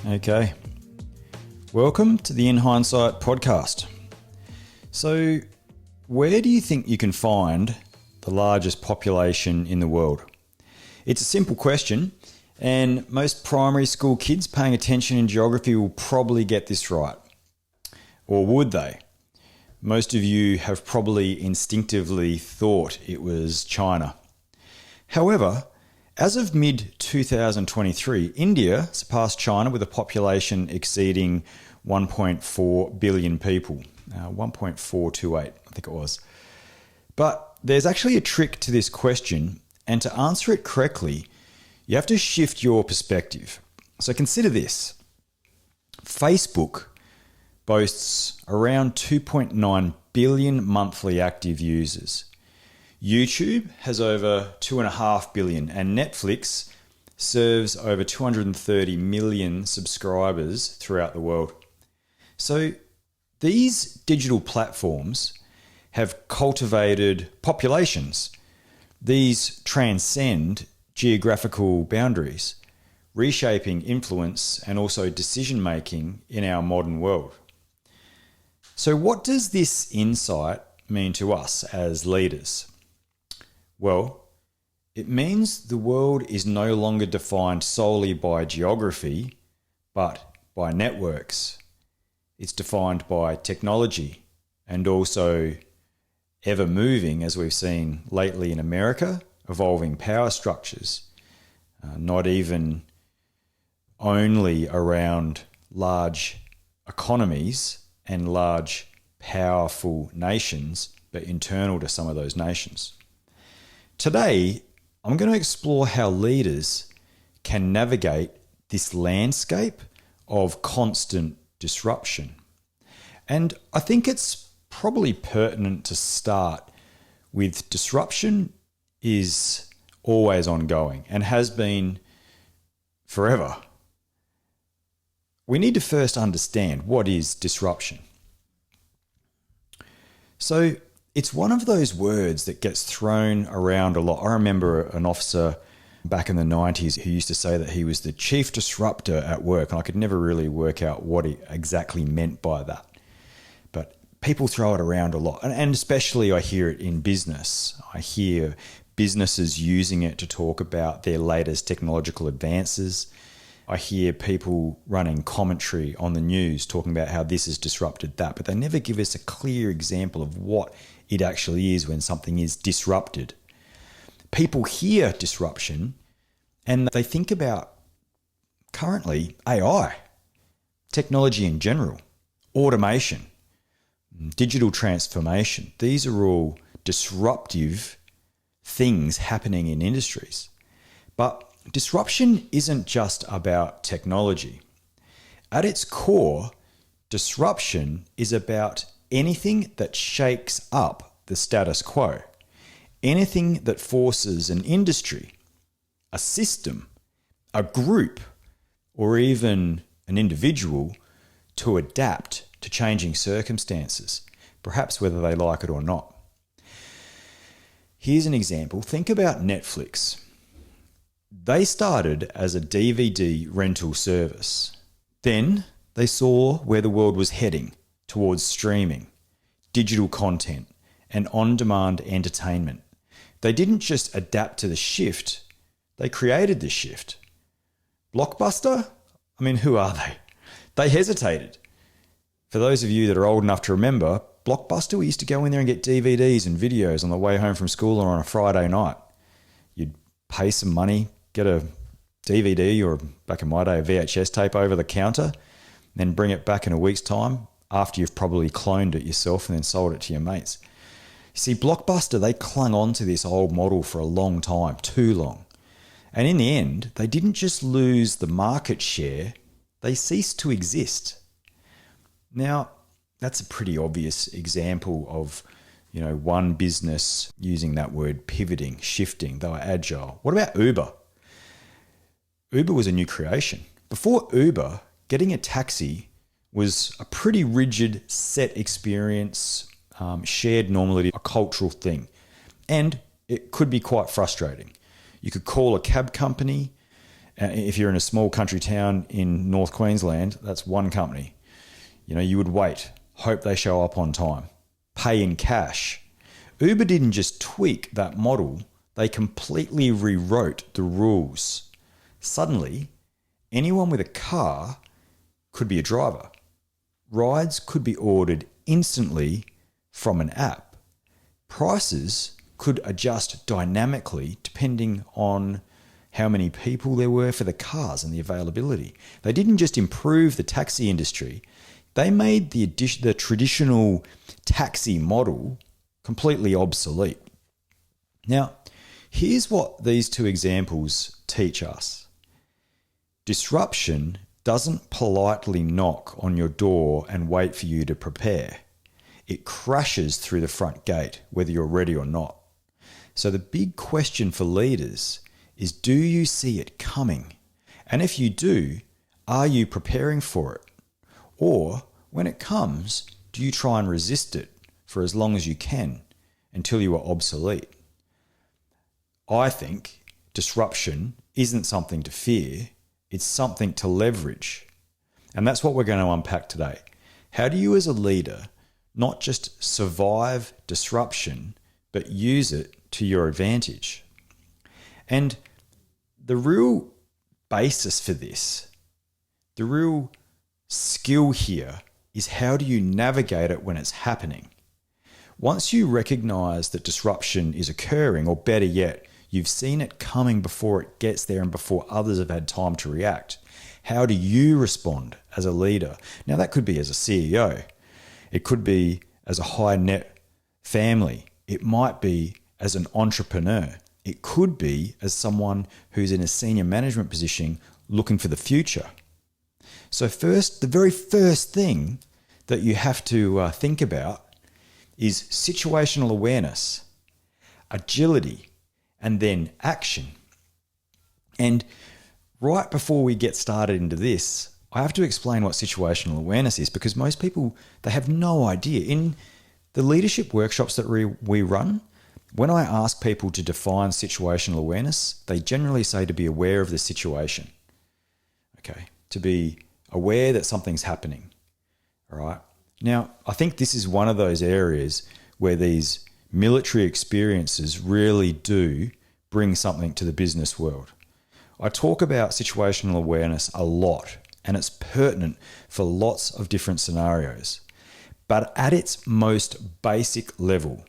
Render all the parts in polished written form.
Okay. Welcome to the Hindsight podcast. So, where do you think you can find the largest population in the world? It's a simple question, and most primary school kids paying attention in geography will probably get this right. Or would they? Most of you have probably instinctively thought it was China. However, as of mid-2023, India surpassed China with a population exceeding 1.4 billion people. 1.428, I think it was. But there's actually a trick to this question, and to answer it correctly, you have to shift your perspective. So consider this. Facebook boasts around 2.9 billion monthly active users. YouTube has over 2.5 billion, and Netflix serves over 230 million subscribers throughout the world. So these digital platforms have cultivated populations. These transcend geographical boundaries, reshaping influence and also decision-making in our modern world. So what does this insight mean to us as leaders? Well, it means the world is no longer defined solely by geography, but by networks. It's defined by technology and also ever moving, as we've seen lately in America, evolving power structures, not even only around large economies and large powerful nations, but internal to some of those nations. Today, I'm going to explore how leaders can navigate this landscape of constant disruption. And I think it's probably pertinent to start with disruption is always ongoing and has been forever. We need to first understand what is disruption. So it's one of those words that gets thrown around a lot. I remember an officer back in the 90s who used to say that he was the chief disruptor at work, and I could never really work out what he exactly meant by that. But people throw it around a lot, and especially I hear it in business. I hear businesses using it to talk about their latest technological advances. I hear people running commentary on the news talking about how this has disrupted that, but they never give us a clear example of what it actually is when something is disrupted. People hear disruption and they think about currently AI, technology in general, automation, digital transformation. These are all disruptive things happening in industries. But disruption isn't just about technology. At its core, disruption is about anything that shakes up the status quo, anything that forces an industry, a system, a group, or even an individual to adapt to changing circumstances, perhaps whether they like it or not. Here's an example. Think about Netflix. They started as a DVD rental service. Then they saw where the world was heading towards streaming, digital content, and on-demand entertainment. They didn't just adapt to the shift, they created the shift. Blockbuster? I mean, who are they? They hesitated. For those of you that are old enough to remember, Blockbuster, we used to go in there and get DVDs and videos on the way home from school or on a Friday night. You'd pay some money, get a DVD or, back in my day, a VHS tape over the counter, then bring it back in a week's time after you've probably cloned it yourself and then sold it to your mates. You see, Blockbuster, they clung on to this old model for a long time, too long. And in the end, they didn't just lose the market share, they ceased to exist. Now, that's a pretty obvious example of, one business using that word pivoting, shifting. They were agile. What about Uber? Uber was a new creation. Before Uber, getting a taxi was a pretty rigid set experience, shared normally, a cultural thing. And it could be quite frustrating. You could call a cab company If you're in a small country town in North Queensland, that's one company. You would wait, hope they show up on time, pay in cash. Uber didn't just tweak that model, they completely rewrote the rules. Suddenly, anyone with a car could be a driver. Rides could be ordered instantly from an app. Prices could adjust dynamically depending on how many people there were for the cars and the availability. They didn't just improve the taxi industry, they made the traditional taxi model completely obsolete. Now, here's what these two examples teach us. Disruption doesn't politely knock on your door and wait for you to prepare. It crashes through the front gate, whether you're ready or not. So the big question for leaders is, do you see it coming? And if you do, are you preparing for it? Or when it comes, do you try and resist it for as long as you can until you are obsolete? I think disruption isn't something to fear, it's something to leverage. And that's what we're going to unpack today. How do you as a leader not just survive disruption, but use it to your advantage? And the real basis for this, the real skill here is, how do you navigate it when it's happening? Once you recognize that disruption is occurring, or better yet, you've seen it coming before it gets there and before others have had time to react, how do you respond as a leader? Now, that could be as a CEO. It could be as a high net family. It might be as an entrepreneur. It could be as someone who's in a senior management position looking for the future. So first, the very first thing that you have to think about is situational awareness, agility, and then action. And right before we get started into this, I have to explain what situational awareness is, because most people, they have no idea. In the leadership workshops that we run, when I ask people to define situational awareness, they generally say to be aware of the situation. Okay, to be aware that something's happening. All right. Now, I think this is one of those areas where these military experiences really do bring something to the business world. I talk about situational awareness a lot, and it's pertinent for lots of different scenarios. But at its most basic level,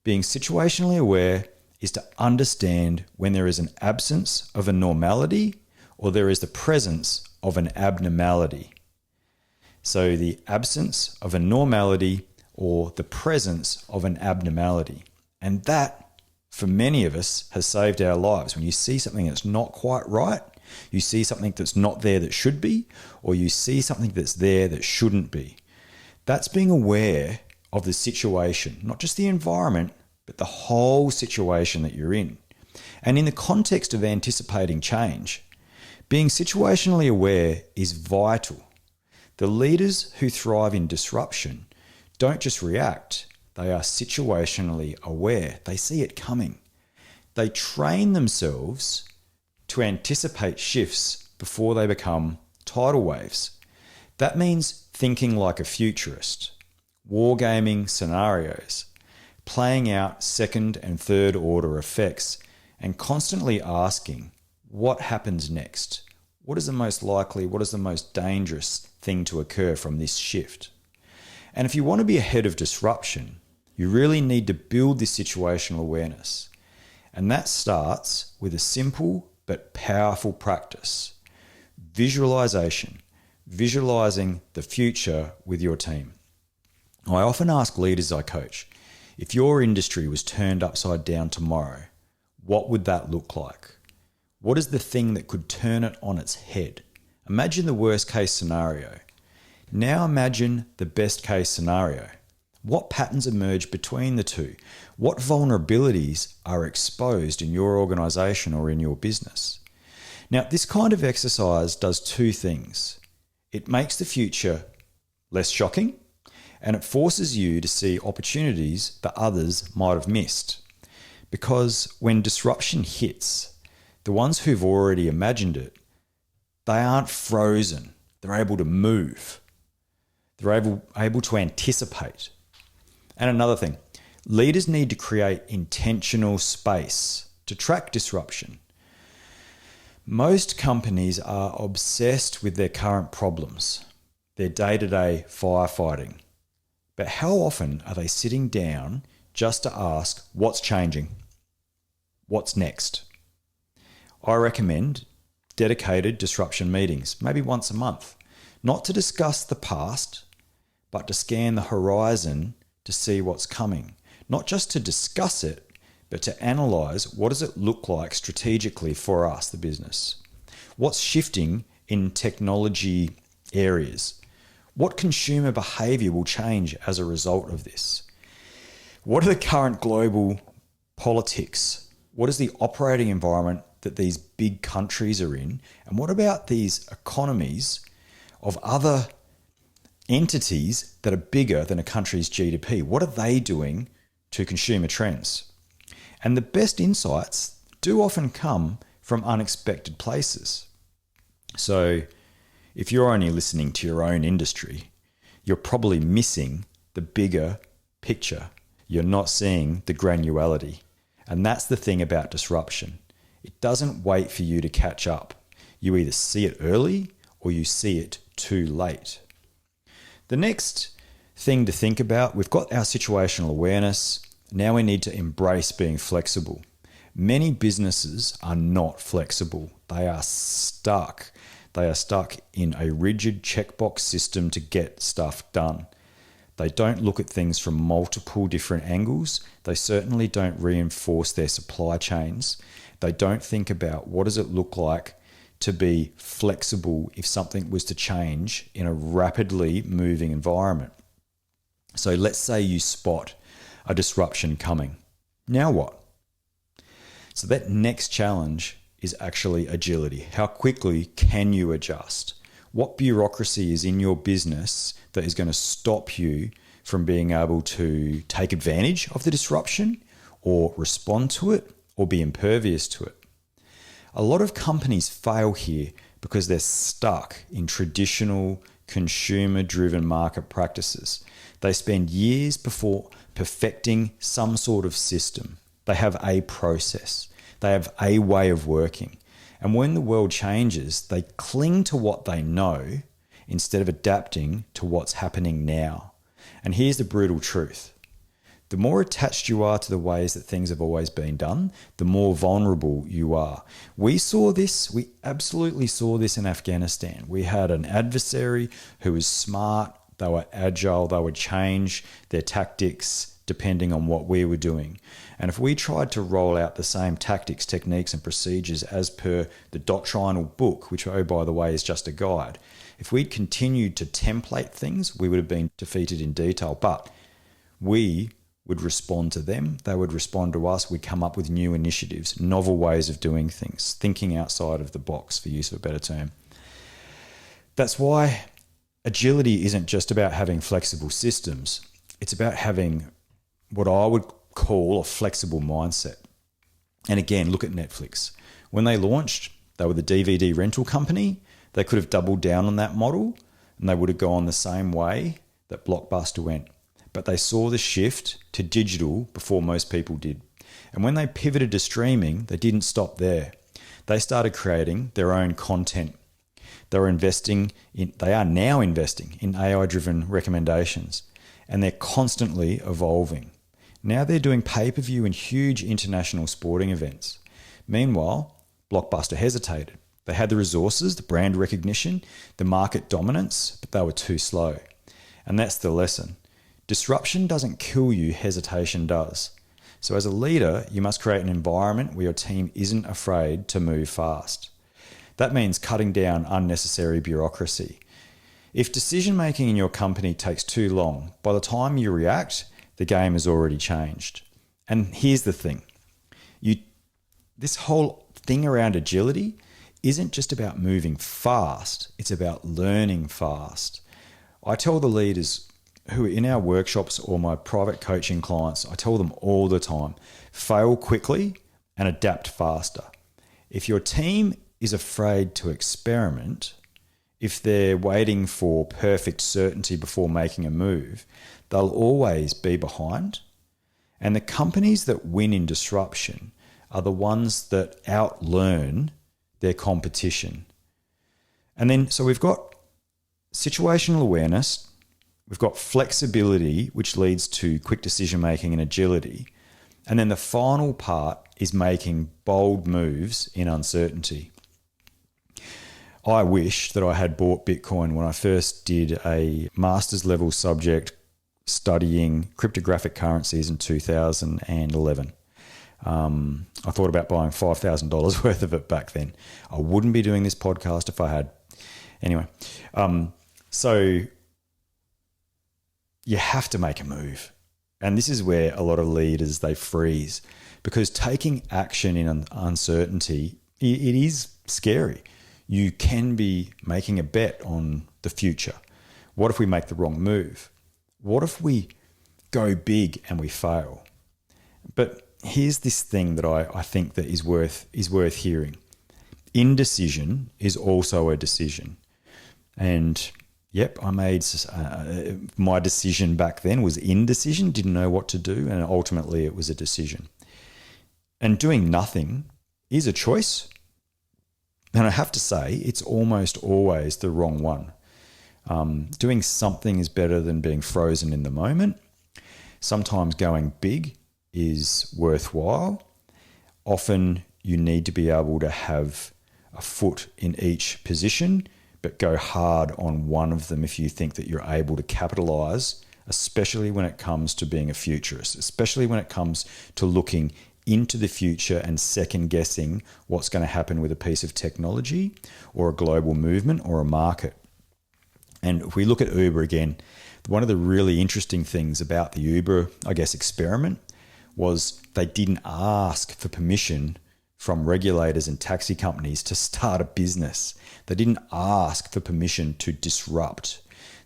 being situationally aware is to understand when there is an absence of a normality or there is the presence of an abnormality. So the absence of a normality or the presence of an abnormality. And that, for many of us, has saved our lives. When you see something that's not quite right, you see something that's not there that should be, or you see something that's there that shouldn't be. That's being aware of the situation, not just the environment, but the whole situation that you're in. And in the context of anticipating change, being situationally aware is vital. The leaders who thrive in disruption don't just react, they are situationally aware. They see it coming. They train themselves to anticipate shifts before they become tidal waves. That means thinking like a futurist, wargaming scenarios, playing out second and third order effects, and constantly asking, what happens next? What is the most likely, what is the most dangerous thing to occur from this shift? And if you want to be ahead of disruption, you really need to build this situational awareness. And that starts with a simple but powerful practice: visualization, visualizing the future with your team. I often ask leaders I coach, if your industry was turned upside down tomorrow, what would that look like? What is the thing that could turn it on its head? Imagine the worst case scenario. Now imagine the best case scenario. What patterns emerge between the two? What vulnerabilities are exposed in your organization or in your business? Now, this kind of exercise does two things. It makes the future less shocking, and it forces you to see opportunities that others might have missed. Because when disruption hits, the ones who've already imagined it They aren't frozen. They're able to move. They're able to anticipate. And another thing, leaders need to create intentional space to track disruption. Most companies are obsessed with their current problems, their day-to-day firefighting. But how often are they sitting down just to ask what's changing? What's next? I recommend dedicated disruption meetings, maybe once a month, not to discuss the past, but to scan the horizon to see what's coming. Not just to discuss it, but to analyze what does it look like strategically for us, the business. What's shifting in technology areas? What consumer behavior will change as a result of this? What are the current global politics? What is the operating environment that these big countries are in? And what about these economies of other entities that are bigger than a country's GDP? What are they doing to consumer trends? And the best insights do often come from unexpected places. So if you're only listening to your own industry, you're probably missing the bigger picture. You're not seeing the granularity. And that's the thing about disruption. It doesn't wait for you to catch up. You either see it early or you see it too late. The next thing to think about, we've got our situational awareness. Now we need to embrace being flexible. Many businesses are not flexible. They are stuck. They are stuck in a rigid checkbox system to get stuff done. They don't look at things from multiple different angles. They certainly don't reinforce their supply chains. They don't think about what does it look like to be flexible if something was to change in a rapidly moving environment. So let's say you spot a disruption coming. Now what? So that next challenge is actually agility. How quickly can you adjust? What bureaucracy is in your business that is going to stop you from being able to take advantage of the disruption or respond to it or be impervious to it? A lot of companies fail here because they're stuck in traditional consumer-driven market practices. They spend years before perfecting some sort of system. They have a process. They have a way of working. And when the world changes, they cling to what they know instead of adapting to what's happening now. And here's the brutal truth. The more attached you are to the ways that things have always been done, the more vulnerable you are. We absolutely saw this in Afghanistan. We had an adversary who was smart, they were agile, they would change their tactics depending on what we were doing. And if we tried to roll out the same tactics, techniques, and procedures as per the doctrinal book, which, oh, by the way, is just a guide, if we'd continued to template things, we would have been defeated in detail. But we would respond to them, they would respond to us, we'd come up with new initiatives, novel ways of doing things, thinking outside of the box, for use of a better term. That's why agility isn't just about having flexible systems. It's about having what I would call a flexible mindset. And again, look at Netflix. When they launched, they were the DVD rental company. They could have doubled down on that model and they would have gone the same way that Blockbuster went. But they saw the shift to digital before most people did. And when they pivoted to streaming, they didn't stop there. They started creating their own content. They are now investing in AI-driven recommendations, and they're constantly evolving. Now they're doing pay-per-view in huge international sporting events. Meanwhile, Blockbuster hesitated. They had the resources, the brand recognition, the market dominance, but they were too slow. And that's the lesson. Disruption doesn't kill you, hesitation does. So as a leader, you must create an environment where your team isn't afraid to move fast. That means cutting down unnecessary bureaucracy. If decision-making in your company takes too long, by the time you react, the game has already changed. And here's the thing. This whole thing around agility isn't just about moving fast, it's about learning fast. I tell the leaders who are in our workshops or my private coaching clients, I tell them all the time, fail quickly and adapt faster. If your team is afraid to experiment, if they're waiting for perfect certainty before making a move, they'll always be behind. And the companies that win in disruption are the ones that outlearn their competition. And then, so we've got situational awareness, we've got flexibility, which leads to quick decision making and agility. And then the final part is making bold moves in uncertainty. I wish that I had bought Bitcoin when I first did a master's level subject studying cryptographic currencies in 2011. I thought about buying $5,000 worth of it back then. I wouldn't be doing this podcast if I had. Anyway, so you have to make a move. And this is where a lot of leaders, they freeze, because taking action in uncertainty, it is scary. You can be making a bet on the future. What if we make the wrong move? What if we go big and we fail? But here's this thing that I think that is worth hearing. Indecision is also a decision. And yep, I made my decision back then was indecision, didn't know what to do, and ultimately it was a decision. And doing nothing is a choice. And I have to say, it's almost always the wrong one. Doing something is better than being frozen in the moment. Sometimes going big is worthwhile. Often you need to be able to have a foot in each position, but go hard on one of them if you think that you're able to capitalize, especially when it comes to being a futurist, especially when it comes to looking into the future and second guessing what's going to happen with a piece of technology or a global movement or a market. And if we look at Uber again, one of the really interesting things about the Uber, experiment was they didn't ask for permission from regulators and taxi companies to start a business. They didn't ask for permission to disrupt.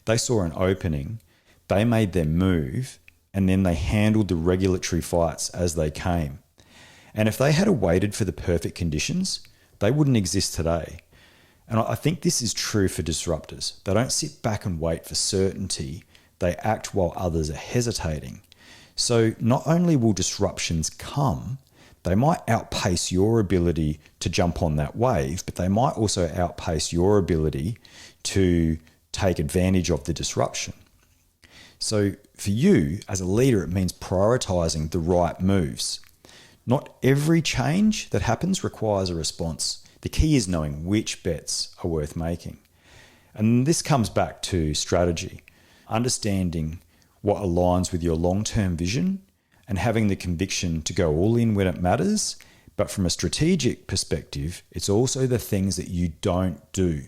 They saw an opening, they made their move, and then they handled the regulatory fights as they came. And if they had waited for the perfect conditions, they wouldn't exist today. And I think this is true for disruptors. They don't sit back and wait for certainty. They act while others are hesitating. So not only will disruptions come, they might outpace your ability to jump on that wave, but they might also outpace your ability to take advantage of the disruption. So for you as a leader, it means prioritizing the right moves. Not every change that happens requires a response. The key is knowing which bets are worth making. And this comes back to strategy, understanding what aligns with your long-term vision and having the conviction to go all in when it matters. But from a strategic perspective, it's also the things that you don't do.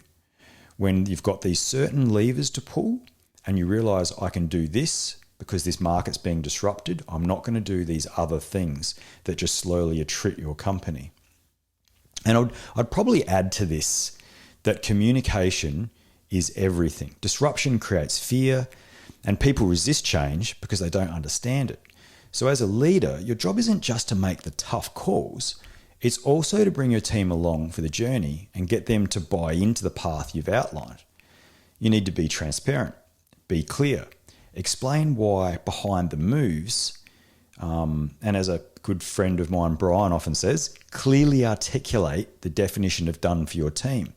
When you've got these certain levers to pull and you realize I can do this because this market's being disrupted, I'm not going to do these other things that just slowly attrit your company. And I'd probably add to this that communication is everything. Disruption creates fear and people resist change because they don't understand it. So as a leader, your job isn't just to make the tough calls. It's also to bring your team along for the journey and get them to buy into the path you've outlined. You need to be transparent, be clear, explain why behind the moves, and as a good friend of mine, Brian, often says, clearly articulate the definition of done for your team.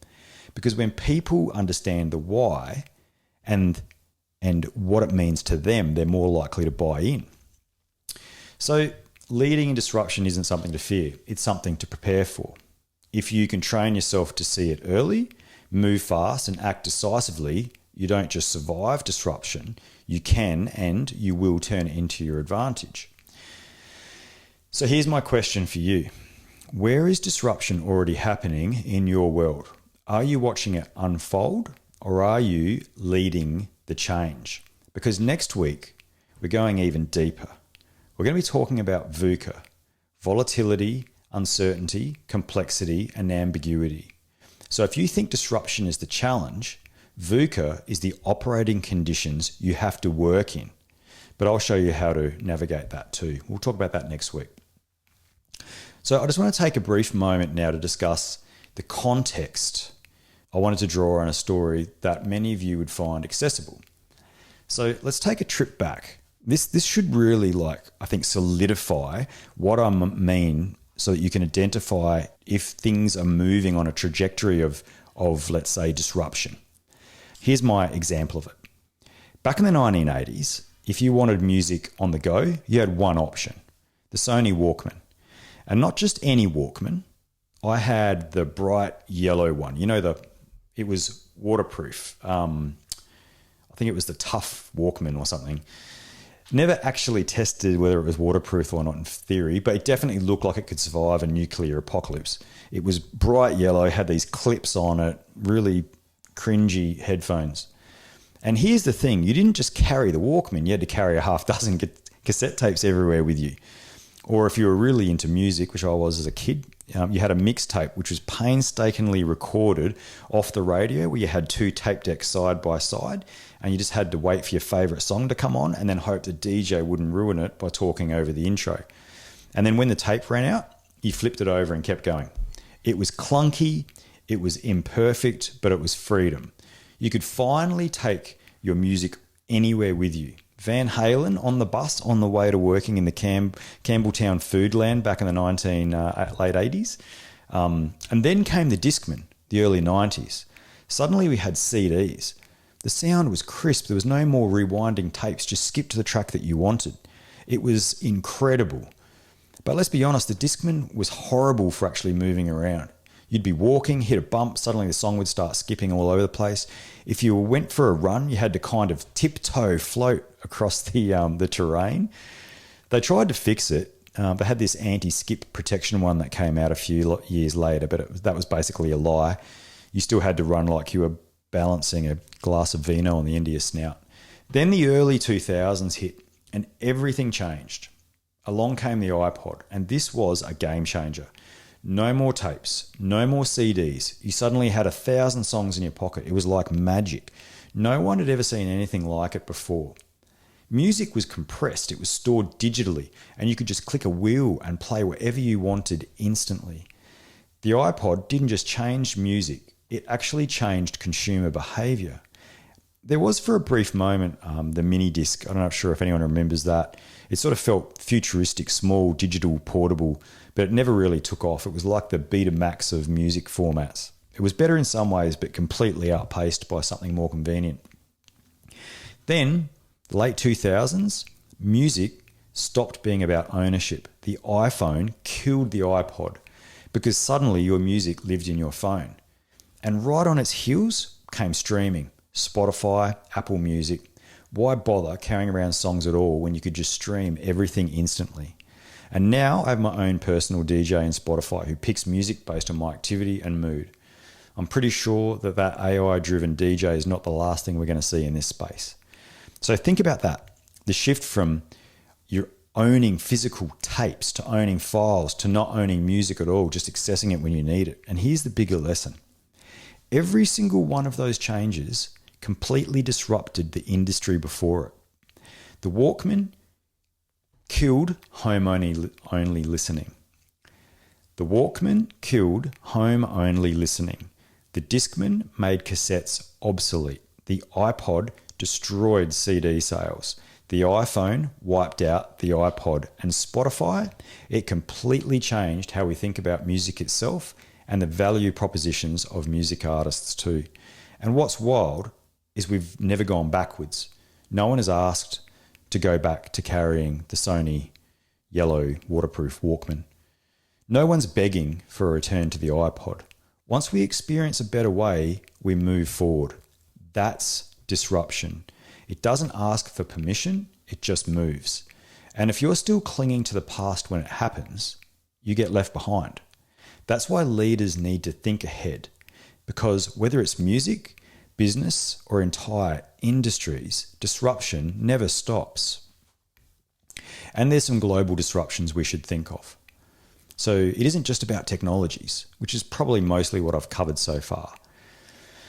Because when people understand the why and what it means to them, they're more likely to buy in. So leading in disruption isn't something to fear, it's something to prepare for. If you can train yourself to see it early, move fast and act decisively, you don't just survive disruption, you can and you will turn it into your advantage. So here's my question for you. Where is disruption already happening in your world? Are you watching it unfold or are you leading the change? Because next week, we're going even deeper. We're going to be talking about VUCA, volatility, uncertainty, complexity, and ambiguity. So if you think disruption is the challenge, VUCA is the operating conditions you have to work in. But I'll show you how to navigate that too. We'll talk about that next week. So I just want to take a brief moment now to discuss the context, I wanted to draw on a story that many of you would find accessible. So let's take a trip back. This should really, I think, solidify what I mean so that you can identify if things are moving on a trajectory of let's say, disruption. Here's my example of it. Back in the 1980s, if you wanted music on the go, you had one option, the Sony Walkman. And not just any Walkman. I had the bright yellow one. It was waterproof. I think it was the Tough Walkman or something. Never actually tested whether it was waterproof or not in theory, but it definitely looked like it could survive a nuclear apocalypse. It was bright yellow, had these clips on it, really cringy headphones. And here's the thing, you didn't just carry the Walkman, you had to carry a half dozen cassette tapes everywhere with you. Or if you were really into music, which I was as a kid, you had a mixtape, which was painstakingly recorded off the radio, where you had two tape decks side by side, and you just had to wait for your favourite song to come on and then hope the DJ wouldn't ruin it by talking over the intro. And then when the tape ran out, you flipped it over and kept going. It was clunky, it was imperfect, but it was freedom. You could finally take your music anywhere with you. Van Halen on the bus on the way to working in the Campbelltown Foodland back in the late 80s. And then came the Discman, the early 90s. Suddenly we had CDs. The sound was crisp. There was no more rewinding tapes. Just skip to the track that you wanted. It was incredible. But let's be honest, the Discman was horrible for actually moving around. You'd be walking, hit a bump, suddenly the song would start skipping all over the place. If you went for a run, you had to kind of tiptoe float across the terrain. They tried to fix it. They had this anti-skip protection one that came out a few years later, but that was basically a lie. You still had to run like you were balancing a glass of vino on the end of your snout. Then the early 2000s hit and everything changed. Along came the iPod, and this was a game changer. No more tapes, no more CDs. You suddenly had 1,000 songs in your pocket. It was like magic. No one had ever seen anything like it before. Music was compressed. It was stored digitally, and you could just click a wheel and play whatever you wanted instantly. The iPod didn't just change music. It actually changed consumer behavior. There was for a brief moment the mini disc. I'm not sure if anyone remembers that. It sort of felt futuristic, small, digital, portable, but it never really took off. It was like the Betamax of music formats. It was better in some ways, but completely outpaced by something more convenient. Then, the late 2000s, music stopped being about ownership. The iPhone killed the iPod because suddenly your music lived in your phone. And right on its heels came streaming. Spotify, Apple Music. Why bother carrying around songs at all when you could just stream everything instantly? And now I have my own personal DJ in Spotify who picks music based on my activity and mood. I'm pretty sure that AI-driven DJ is not the last thing we're going to see in this space. So think about that. The shift from you're owning physical tapes to owning files to not owning music at all, just accessing it when you need it. And here's the bigger lesson. Every single one of those changes completely disrupted the industry before it. The Walkman killed home-only listening. The Walkman killed home-only listening. The Discman made cassettes obsolete. The iPod destroyed CD sales. The iPhone wiped out the iPod. And Spotify, it completely changed how we think about music itself and the value propositions of music artists too. And what's wild is we've never gone backwards. No one has asked to go back to carrying the Sony yellow waterproof Walkman. No one's begging for a return to the iPod. Once we experience a better way, we move forward. That's disruption. It doesn't ask for permission, it just moves. And if you're still clinging to the past when it happens, you get left behind. That's why leaders need to think ahead, because whether it's music, business, or entire industries, disruption never stops. And there's some global disruptions we should think of. So it isn't just about technologies, which is probably mostly what I've covered so far.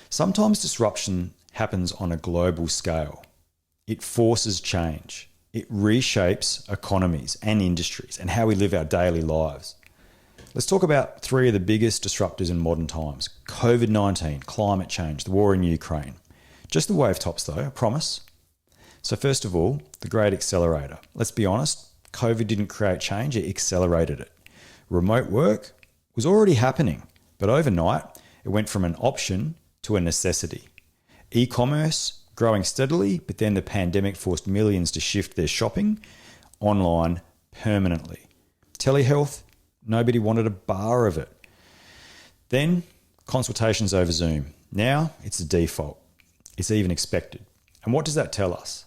Sometimes disruption happens on a global scale. It forces change. It reshapes economies and industries and how we live our daily lives. let's talk about three of the biggest disruptors in modern times. COVID-19, climate change, the war in Ukraine. Just the wave tops though, I promise. So first of all, the great accelerator. Let's be honest, COVID didn't create change, it accelerated it. Remote work was already happening, but overnight it went from an option to a necessity. E-commerce growing steadily, but then the pandemic forced millions to shift their shopping online permanently. Telehealth, nobody wanted a bar of it. Then consultations over Zoom. Now it's the default. It's even expected. And what does that tell us?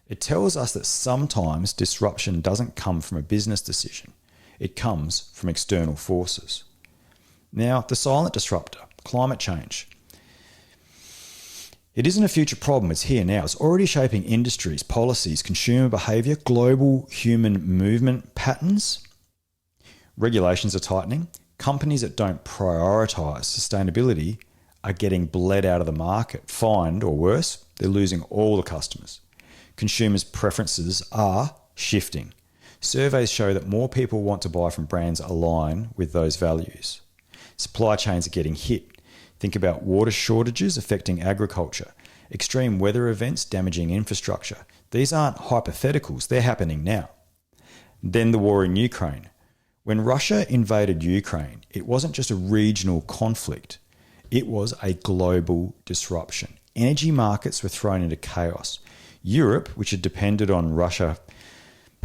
It tells us that sometimes disruption doesn't come from a business decision. It comes from external forces. Now, the silent disruptor, climate change. It isn't a future problem, it's here now. It's already shaping industries, policies, consumer behaviour, global human movement patterns. Regulations are tightening. Companies that don't prioritise sustainability are getting bled out of the market, fined, or worse, they're losing all the customers. Consumers' preferences are shifting. Surveys show that more people want to buy from brands align with those values. Supply chains are getting hit. Think about water shortages affecting agriculture, extreme weather events damaging infrastructure. These aren't hypotheticals, they're happening now. Then the war in Ukraine. When Russia invaded Ukraine, it wasn't just a regional conflict, it was a global disruption. Energy markets were thrown into chaos. Europe, which had depended on Russia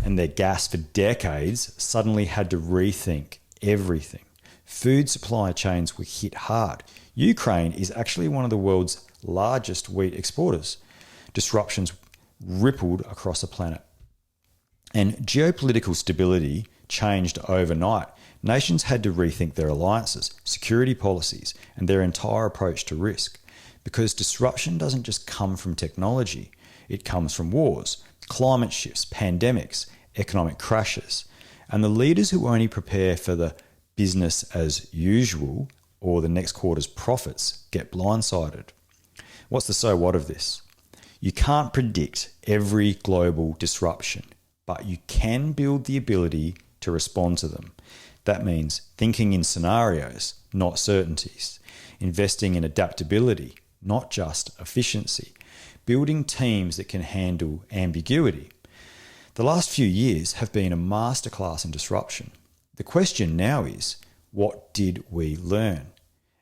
and their gas for decades, suddenly had to rethink everything. Food supply chains were hit hard. Ukraine is actually one of the world's largest wheat exporters. Disruptions rippled across the planet. And geopolitical stability changed overnight. Nations had to rethink their alliances, security policies, and their entire approach to risk. Because disruption doesn't just come from technology. It comes from wars, climate shifts, pandemics, economic crashes. And the leaders who only prepare for the business as usual or the next quarter's profits get blindsided. What's the so what of this? You can't predict every global disruption, but you can build the ability to respond to them. That means thinking in scenarios, not certainties, investing in adaptability, not just efficiency, building teams that can handle ambiguity. The last few years have been a masterclass in disruption. The question now is, what did we learn?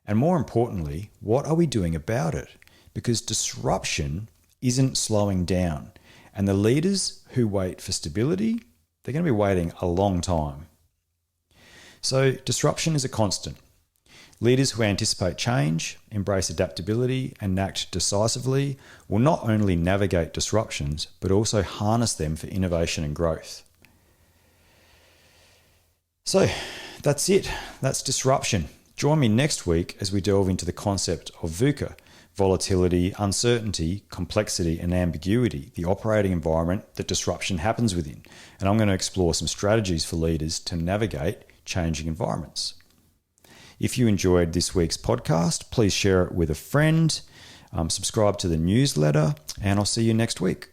And more importantly, what are we doing about it? Because disruption isn't slowing down. And the leaders who wait for stability, they're going to be waiting a long time. So disruption is a constant. Leaders who anticipate change, embrace adaptability, and act decisively will not only navigate disruptions, but also harness them for innovation and growth. So that's it. That's disruption. Join me next week as we delve into the concept of VUCA, volatility, uncertainty, complexity, and ambiguity, the operating environment that disruption happens within. And I'm going to explore some strategies for leaders to navigate changing environments. If you enjoyed this week's podcast, please share it with a friend, subscribe to the newsletter, and I'll see you next week.